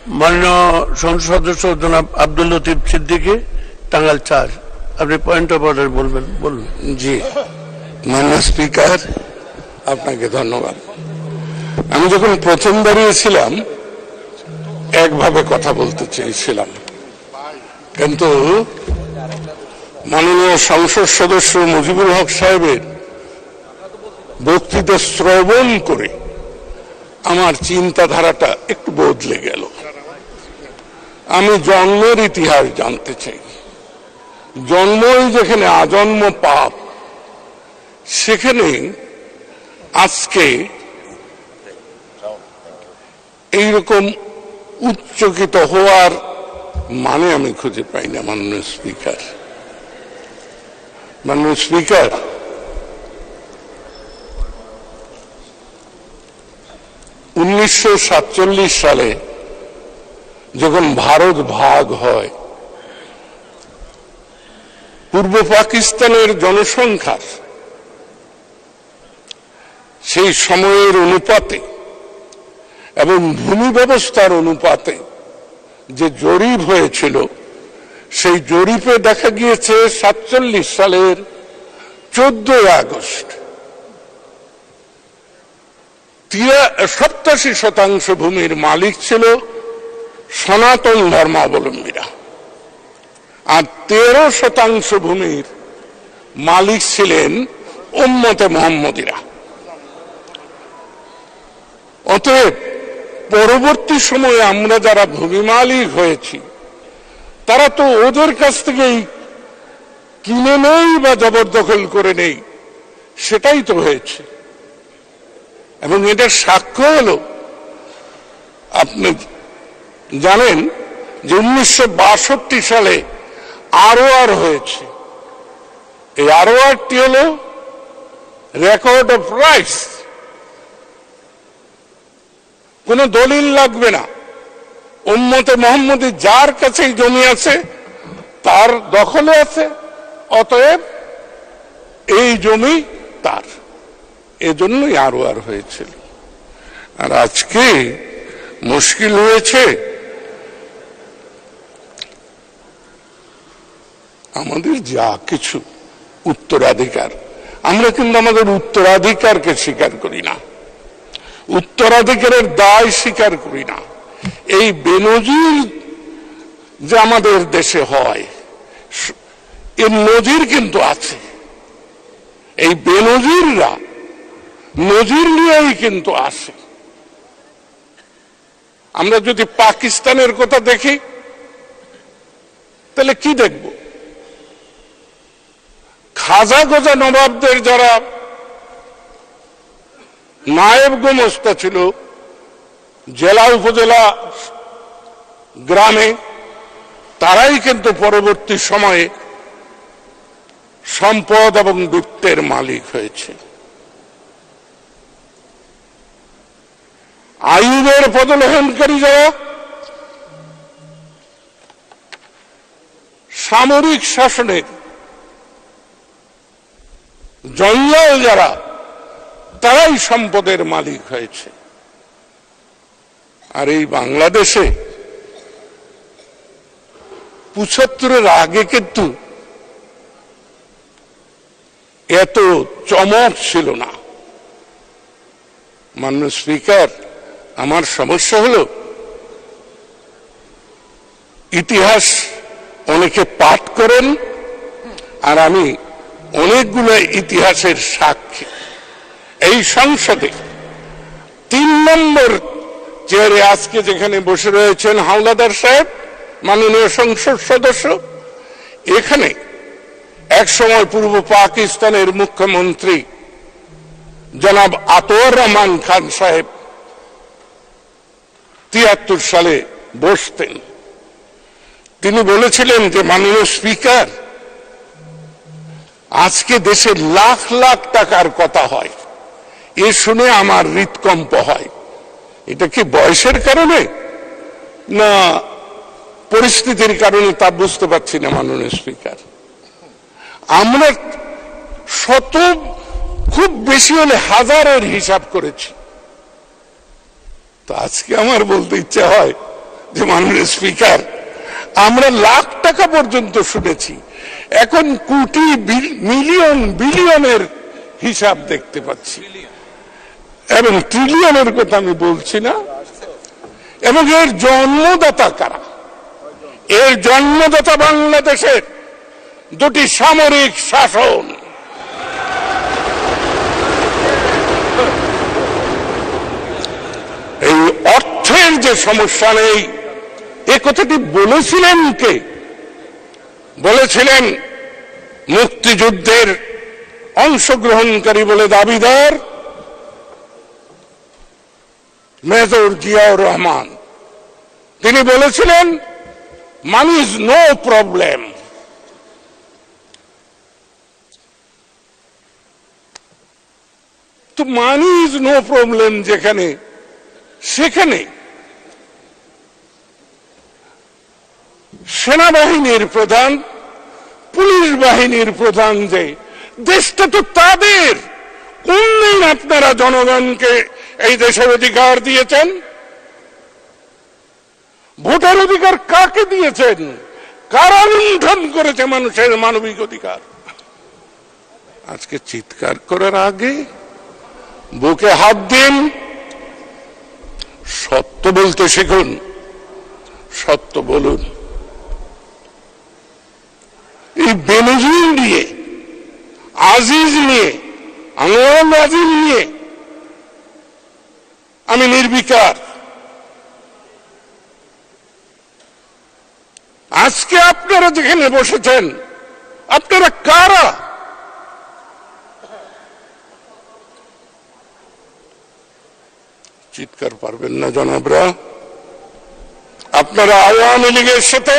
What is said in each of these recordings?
মাননীয় সংসদ সদস্য জনাব আব্দুল লতিফ সিদ্দিকী, টাঙ্গাইল ৪। আপনি পয়েন্ট অফ অর্ডার বলবেন, বলুন। জি, মাননীয় স্পিকার, আপনাকে ধন্যবাদ। আমি যখন প্রথম দাঁড়িয়েছিলাম একভাবে কথা বলতে চেয়েছিলাম, কিন্তু মাননীয় সংসদ সদস্য মুজিবুল হক সাহেবের বক্তৃতা শ্রবণ করে আমার চিন্তাধারাটা একটু বদলে গেল। আমি জন্মের ইতিহাস জানতে চাই। জন্মই যেখানে আজন্ম পাপ, সেখানে আজকে এইরকম উচ্চকিত হওয়ার মানে আমি খুঁজে পাই না। মাননীয় স্পিকার, মাননীয় স্পিকার, 1947 সালে যখন ভারত ভাগ হয়, পূর্ব পাকিস্তানের জনসংখ্যার সেই সময়ের অনুপাতে এবং ভূমি ব্যবস্থার অনুপাতে যে জরিপ হয়েছিল, সেই জরিপে দেখা গিয়েছে 47 সালের 14 আগস্ট 87% ভূমির মালিক ছিল সনাতন ধর্মাবলম্বীরা, আর 13% ভূমির মালিক ছিলেন উম্মতে মুহাম্মদীরা। অতএব পরবর্তী সময়ে আমরা যারা ভূমি মালিক হয়েছি, তারা তো ওদের কাছ থেকেই কিনে নেই বা জবরদখল করে নেই, সেটাই তো হয়েছে। এবং এটার সাক্ষ্য হলো, আপনি জানেন যে 1962 সালে ROR হয়েছে। এই RORটি হলো রেকর্ড অফ রাইটস। কোন দলিল লাগবে না, উম্মতে মুহাম্মদী যার কাছেই জমি আছে তার দখলে আছে, অতএব এই জমি তার। এজন্যই ROR হয়েছিল। আর আজকে মুশকিল হয়েছে, আমাদের যা কিছু উত্তরাধিকার, আমরা কিন্তু আমাদের উত্তরাধিকারকে স্বীকার করি না, উত্তরাধিকারের দায় স্বীকার করি না। এই বেনজির যে আমাদের দেশে হয়, এর নজির কিন্তু আছে। এই বেনজিররা নজির নিয়েই কিন্তু আসে। আমরা যদি পাকিস্তানের কথা দেখি, তাহলে কি দেখব? খাজা গজা নবাবদের যারা নায়েব গোমস্তা ছিল জেলা উপজেলা গ্রামে, তারাই কিন্তু পরবর্তী সময়ে সম্পদ এবং বৃত্তের মালিক হয়েছে। আইয়ুবের পদলোহনকারী যারা, সামরিক শাসনের জঞ্জাল যারা, তারাই সম্পদের মালিক হয়েছে। আর এই বাংলাদেশে 75-এর আগে কিন্তু এত চমক ছিল না। মাননীয় স্পিকার, আমার সমস্যা হলো, ইতিহাস অনেকে পাঠ করেন, আর আমি অনেকগুলো ইতিহাসের সাক্ষী। এই সংসদে 3 নম্বর চেয়ারে আজকে যেখানে বসে রয়েছেন হাওলাদার সাহেব, মাননীয় সংসদ সদস্য, এখানে একসময় পূর্ব পাকিস্তানের মুখ্যমন্ত্রী জনাব আতওয়ার রহমান খান সাহেব 73 সালে বসতেন। তিনি বলেছিলেন যে, মাননীয় স্পিকার, আজকে দেশে লাখ লাখ টাকার কথা হয়, এ শুনে আমার হৃদকম্প হয়। এটা কি বয়সের কারণে না পরিস্থিতির কারণে তা বুঝতে পারছি না। মাননীয় স্পিকার, আমরা শত, খুব বেশি হলে হাজারের হিসাব করেছি। তো আজকে আমার বলতে ইচ্ছা হয় যে মাননীয় স্পিকার, আমরা লাখ টাকা পর্যন্ত শুনেছি, এখন কোটি মিলিয়ন বিলিয়নের হিসাব দেখতে পাচ্ছি, এবং ট্রিলিয়নের কথা আমি বলছি না। এবং এর জন্মদাতা কারা? এর জন্মদাতা বাংলাদেশের দুটি সামরিক শাসন। এই অর্থের যে সমস্যা নেই, এ কথাটি বলেছিলেন কে? বলেছিলেন মুক্তিযুদ্ধের অংশগ্রহণকারী বলে দাবিদার মেজর জিয়াউর রহমান। তিনি বলেছিলেন মানি ইজ নো প্রবলেম। তো মানি ইজ নো প্রবলেম যেখানে, সেখানে সেনাবাহিনীর প্রধান, পুলিশ বাহিনীর প্রধান, যে দেশটা তো তাদের, কোন দিন আপনারা জনগণকে এই দেশের অধিকার দিয়েছেন? ভোটার অধিকার কাকে দিয়েছেন? কারা লুণ্ঠন করেছে মানুষের মানবিক অধিকার? আজকে চিৎকার করার আগে বুকে হাত দিন, সত্য বলতে শিখুন, সত্য বলুন। এই বেনজির নিয়ে, আজিজ নিয়ে, আনোয়ার আজিজ নিয়ে আমি নির্বিকার। আজকে আপনারা যেখানে বসেছেন, আপনারা কারা? চিৎকার পারবেন না জনাবরা? আপনারা আওয়ামী লীগের সাথে,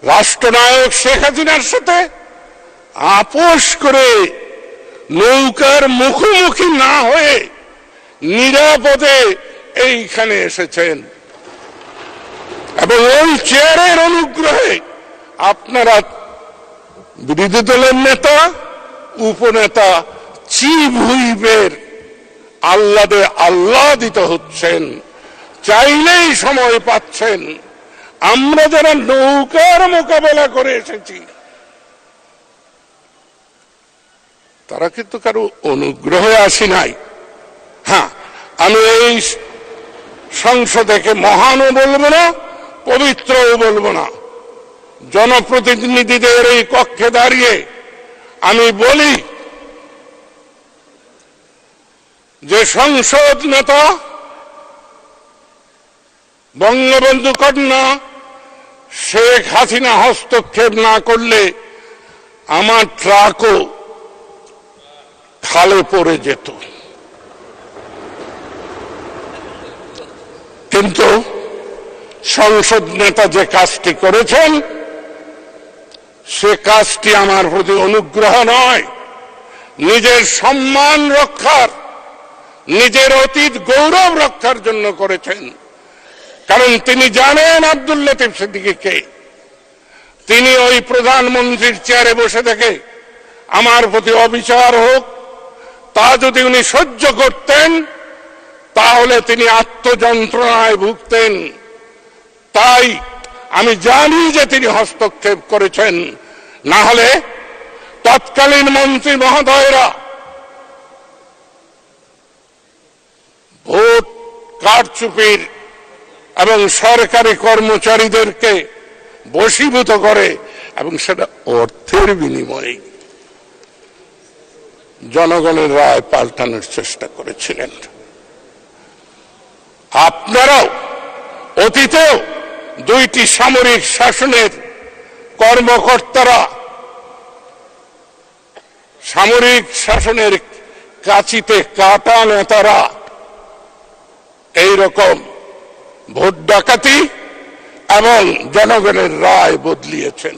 রাষ্ট্রনায়ক শেখ হাসিনার সাথে আপোষ করে নৌকার মুখোমুখি না হয়ে নিরাপদে এইখানে এসেছেন, এবং ওই চেয়ারের অনুগ্রহে আপনারা বিরোধী দলের নেতা, উপনেতা, চিফ হুইপের আহ্লাদিত হচ্ছেন, চাইলেই সময় পাচ্ছেন। আমরা যারা নৌকার মোকাবেলা করে এসেছি, তারা কিন্তু কারো অনুগ্রহে আসি নাই। হ্যাঁ, আমি এই সংসদকে মহানও বলবো না, পবিত্রও বলবো না। জনপ্রতিনিধিদের এই কক্ষে দাঁড়িয়ে আমি বলি যে সংসদ নেতা বঙ্গবন্ধু কন্যা শেখ হাসিনা হস্তক্ষেপ না করলে আমার ট্রাকও খালে পড়ে যেত। কিন্তু সংসদ নেতা যে কাজটি করেছেন, সে কাজটি আমার প্রতি অনুগ্রহ নয়, নিজের সম্মান রক্ষার, নিজের অতীত গৌরব রক্ষার জন্য করেছেন। কারণ তিনি জানেন আব্দুল লতিফ সিদ্দিকী কে। তিনি ওই প্রধানমন্ত্রীর চেয়ারে বসে থেকে আমার প্রতি অবিচার হোক, তা যদি উনি সহ্য করতেন, তাহলে তিনি আত্মযন্ত্রণায় ভুগতেন। তাই আমি জানি যে তিনি হস্তক্ষেপ করেছেন, না হলে তৎকালীন মন্ত্রী মহোদয়রা ভোট কারচুপির এবং সরকারি কর্মচারীদেরকে বশীভূত করে, এবং সেটা অর্থের বিনিময়ে জনগণের রায় পাল্টানোর চেষ্টা করেছিলেন। আপনারাও অতীতেও দুইটি সামরিক শাসনের কর্মকর্তারা, সামরিক শাসনের কাঁচিতে কাটা নেতারা এইরকম ভোট ডাকাতি এবং জনগণের রায় বদলিয়েছেন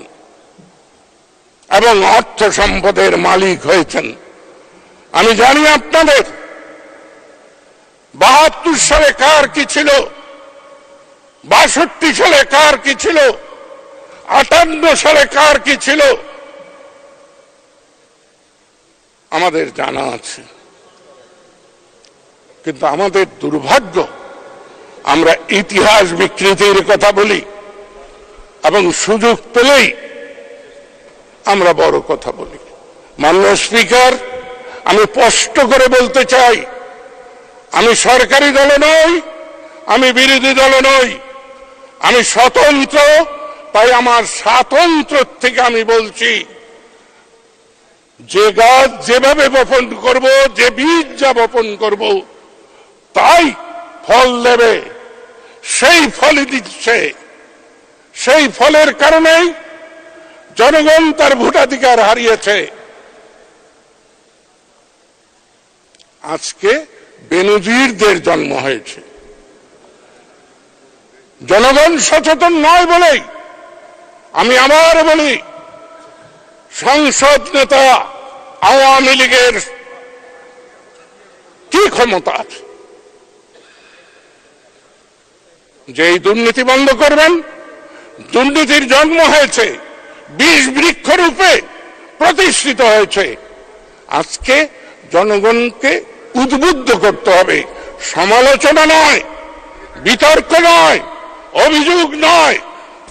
এবং অর্থ সম্পদের মালিক হয়েছেন। আমি জানি আপনাদের 72 সালে কার কি ছিল, 62 সালে কার কি ছিল, 58 সালে কার কি ছিল, আমাদের জানা আছে। কিন্তু আমাদের দুর্ভাগ্য, আমরা ইতিহাস বিকৃতির কথা বলি এবং সুযোগ পেলেই আমরা বড় কথা বলি। মাননীয় স্পিকার, আমি স্পষ্ট করে বলতে চাই, আমি সরকারি দলে নই, আমি বিরোধী দলে নই, আমি স্বতন্ত্র। তাই আমার স্বাতন্ত্র থেকে আমি বলছি, যে গাছ যেভাবে বপন করব, যে বীজ যা বপন করব তাই ফল দেবে, সেই ফলই দিচ্ছে। সেই ফলের কারণেই জনগণ তার ভোটাধিকার হারিয়েছে। আজকে বেনজিরদের জন্ম হয়েছে। জনগণ সচেতন নয় বলেই আমি আবার বলি, সংসদ নেতা আওয়ামী লীগের কি ক্ষমতা আছে যে এই দুর্নীতি বন্ধ করবেন? দুর্নীতির জন্ম হয়েছে, বিষ বৃক্ষরূপে প্রতিষ্ঠিত হয়েছে। আজকে জনগণকে উদ্বুদ্ধ করতে হবে, সমালোচনা নয়, বিতর্ক নয়, অভিযোগ নয়,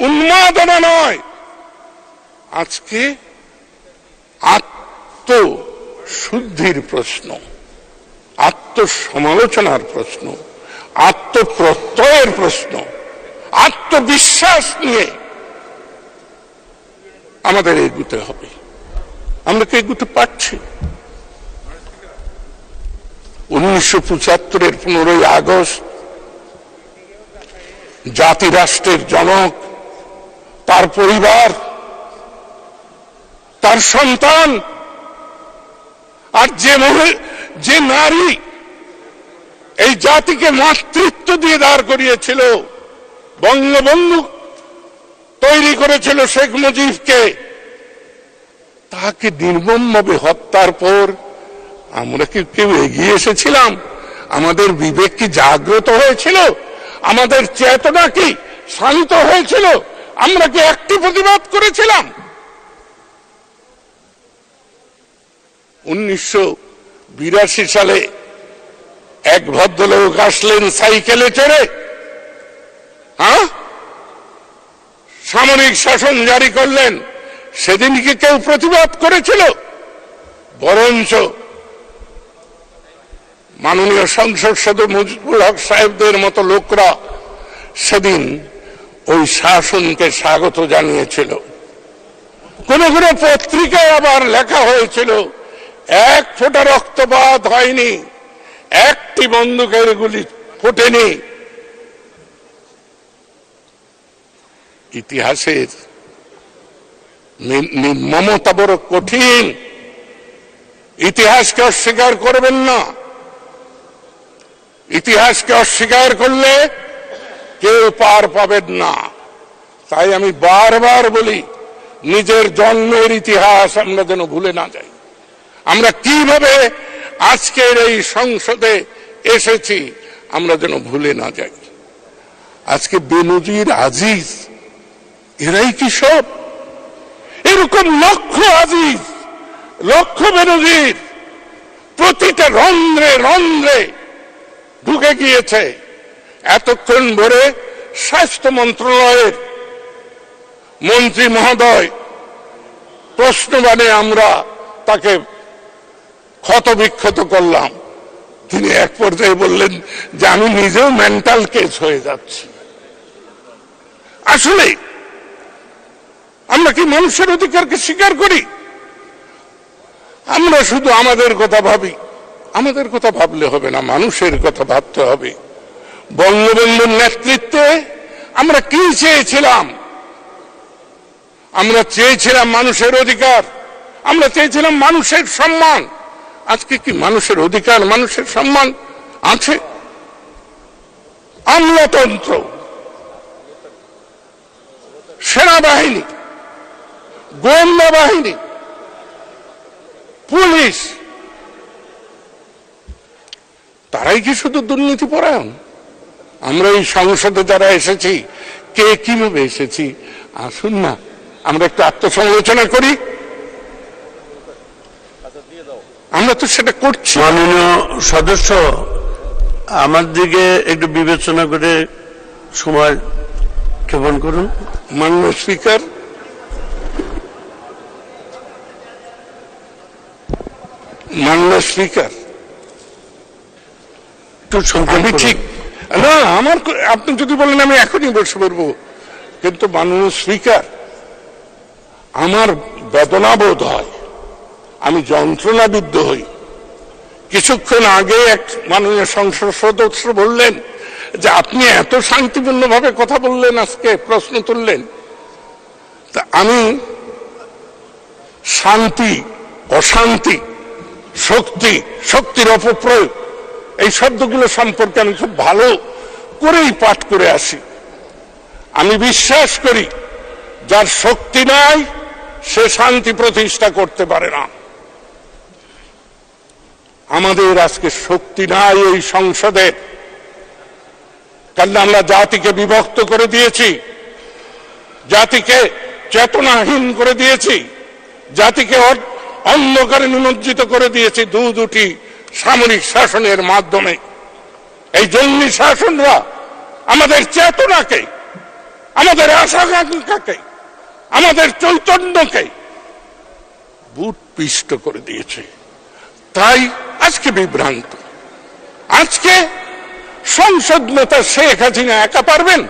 উন্মাদনা নয়। আজকে আত্মশুদ্ধির প্রশ্ন, আত্মসমালোচনার প্রশ্ন, আত্মপ্রত্যয়ের প্রশ্ন, আত্মবিশ্বাস নিয়ে আমাদের এগুতে হবে। আমরা কি এগুতে পারছি? 1975-এর 15ই আগস্ট জাতি রাষ্ট্রের জনক, তার পরিবার, তার সন্তান, আর যে নারী এই জাতিকে মাতৃত্ব দিয়ে দাঁড় করিয়েছিল, বঙ্গবন্ধু তৈরি করেছিল শেখ মুজিবকে, তাকে নির্মমভাবে হত্যার পর আমরা কি কেউ এগিয়ে এসেছিলাম? আমাদের বিবেক কি জাগ্রত হয়েছিল? আমাদের চেতনা কি শান্ত হয়েছিল? আমরা কি একটি প্রতিবাদ করেছিলাম? 1982 সালে এক ভদ্রলোক আসলেন সাইকেলে চড়ে, সামরিক শাসন জারি করলেন। সেদিন কি কেউ প্রতিবাদ করেছিল? বরঞ্চ মাননীয় সংসদ সদস্য মুজিবুল হক সাহেবদের মতো লোকরা সেদিন ওই শাসনকে স্বাগত জানিয়েছিল। কোন কোন পত্রিকায় আবার লেখা হয়েছিল, এক ফোঁটা রক্তপাত হয়নি, একটি বন্দুকের গুলি ফোটেনি। ইতিহাসের নির্মমতা বড় কঠিন। ইতিহাসকে অস্বীকার করবেন না। ইতিহাসকে অস্বীকার করলে কেউ পার পাবেন না। তাই আমি বারবার বলি, নিজের জন্মের ইতিহাস আমরা যেন ভুলে না যাই। আমরা কিভাবে আজকের এই সংসদে এসেছি আমরা যেন ভুলে না যাই। আজকে বেনজির, আজিজ, এরাই কি সব? এরকম লক্ষ আজিজ, লক্ষ বেনজির প্রতিটা রন্ধ্রে রন্ধ্রে ঢুকে গিয়েছে। এতক্ষণ ধরে স্বাস্থ্য মন্ত্রণালয়ের মন্ত্রী মহোদয় প্রশ্নবাণে আমরা তাকে ক্ষতবিক্ষত করলাম। তিনি এক পর্যায়ে বললেন যে আমি নিজেও মেন্টাল কেস হয়ে যাচ্ছি। আসলে আমরা কি মানুষের অধিকারকে স্বীকার করি? আমরা শুধু আমাদের কথা ভাবি। আমাদের কথা ভাবলে হবে না, মানুষের কথা ভাবতে হবে। বঙ্গবন্ধুর নেতৃত্বে আমরা কি চেয়েছিলাম? আমরা চেয়েছিলাম মানুষের অধিকার, আমরা চেয়েছিলাম মানুষের সম্মান। আজকে কি মানুষের অধিকার, মানুষের সম্মান আছে? আমলাতন্ত্র, সেনাবাহিনী, গোয়েন্দা বাহিনী, পুলিশ, তারাই কি শুধু দুর্নীতি পরায়ণ? আমরা এই সংসদে যারা এসেছি, কে কিভাবে এসেছি? আসুন না আমরা একটু আত্মসমালোচনা করি। আমরা তো সেটা করছি। মাননীয় সদস্য আমার দিকে একটু বিবেচনা করে সময় ক্ষেপণ করুন। মাননীয় স্পিকার, মাননীয় স্পিকার, একটু সংক্ষেপ আমি করুন। ঠিক না, আমার আপনি যদি বলেন আমি এখনই বসে পড়বো, কিন্তু মাননীয় স্পিকার, আমার বেদনাবোধ হয়, আমি যন্ত্রণাবিদ্ধ হই। কিছুক্ষণ আগে এক মাননীয় সংসদ সদস্য বললেন যে আপনি এত শান্তিপূর্ণভাবে কথা বললেন, আজকে প্রশ্ন তুললেন। তা আমি শান্তি, অশান্তি, শক্তি, শক্তির অপপ্রয়োগ, এই শব্দগুলো সম্পর্কে আমি খুব ভালো করেই পাঠ করে আসি। আমি বিশ্বাস করি যার শক্তি নাই সে শান্তি প্রতিষ্ঠা করতে পারে না। আমাদের আজকে শক্তি নাই এই সংসদে, কারণ আমরা জাতিকে বিভক্ত করে দিয়েছি, জাতিকে চেতনাহীন করে দিয়েছি, জাতিকে অন্ধকারে নিমজ্জিত করে দিয়েছি দুটি সামরিক শাসনের মাধ্যমে। এই জঙ্গি শাসনরা আমাদের চেতনাকে, আমাদের আশা আকাঙ্ক্ষাকে, আমাদের চৈতন্যকে বুট পিষ্ট করে দিয়েছে। তাই আজকে বিভ্রান্ত। আজকে সংসদ নেতা শেখ হাসিনা একা পারবেন?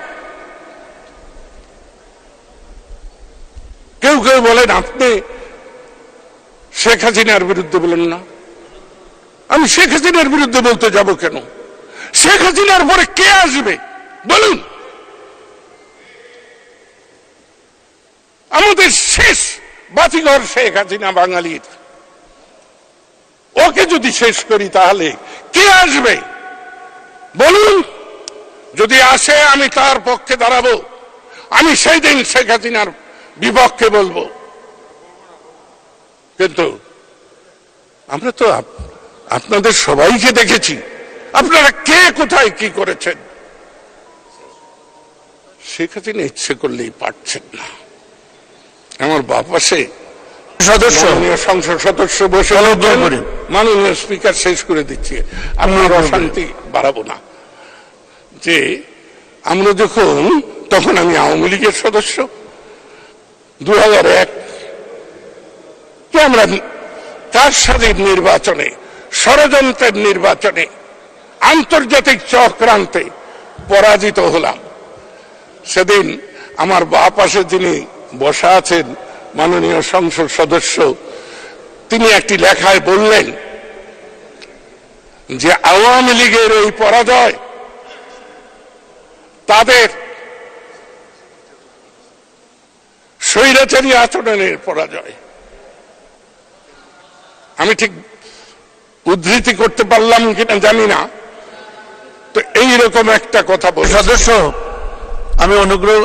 কেউ কেউ বলেন আপনি শেখ হাসিনার বিরুদ্ধে বলেন না। আমি শেখ হাসিনার বিরুদ্ধে বলতে যাব কেন? শেখ হাসিনার পরে কে আসবে বলুন? আমাদের শেষ বাতিঘর শেখ হাসিনা বাঙালির। ওকে যদি শেষ করি তাহলে কে আসবে বলুন? যদি আসে আমি তার পক্ষে দাঁড়াবো, আমি সেই দিন শেখ হাসিনার বিপক্ষে বলবো। কিন্তু আমরা তো আপনাদের সবাইকে দেখেছি, আপনারা কে কোথায় কি করেছেন। শেখ হাসিনা ইচ্ছে করলেই পারছেন না। আমার বাপাসে সদস্য, সংসদ সদস্য বসে মাননীয় স্পিকার শেষ করে দিচ্ছি, আপনার অশান্তি বাড়াবো না। যে আমরা তখন আমি আওয়ামী লীগের সদস্য, 2001 আমরা কারসাজির নির্বাচনে, ষড়যন্ত্রের নির্বাচনে, আন্তর্জাতিক চক্রান্তে পরাজিত হলাম। সেদিন আমার বাঁ পাশে যিনি বসা আছেন মাননীয় সংসদ সদস্য, তিনি একটি লেখায় বললেন যে আওয়ামী লীগের এই পরাজয় তাদের স্বৈরাচারী আচরণের পরাজয়। আমি ঠিক উদ্ধৃতি করতে পারলাম কিনা জানি না, তো এইরকম একটা কথা বলে। সদস্য, আমি অনুগ্রহ,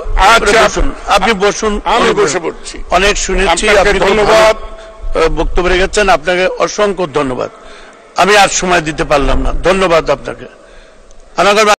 আপনি বসুন। আমি বসে পড়ছি। অনেক শুনেছি, আপনি ধন্যবাদ বক্তব্য রেখেছেন, আপনাকে অসংখ্য ধন্যবাদ। আমি আর সময় দিতে পারলাম না, ধন্যবাদ আপনাকে।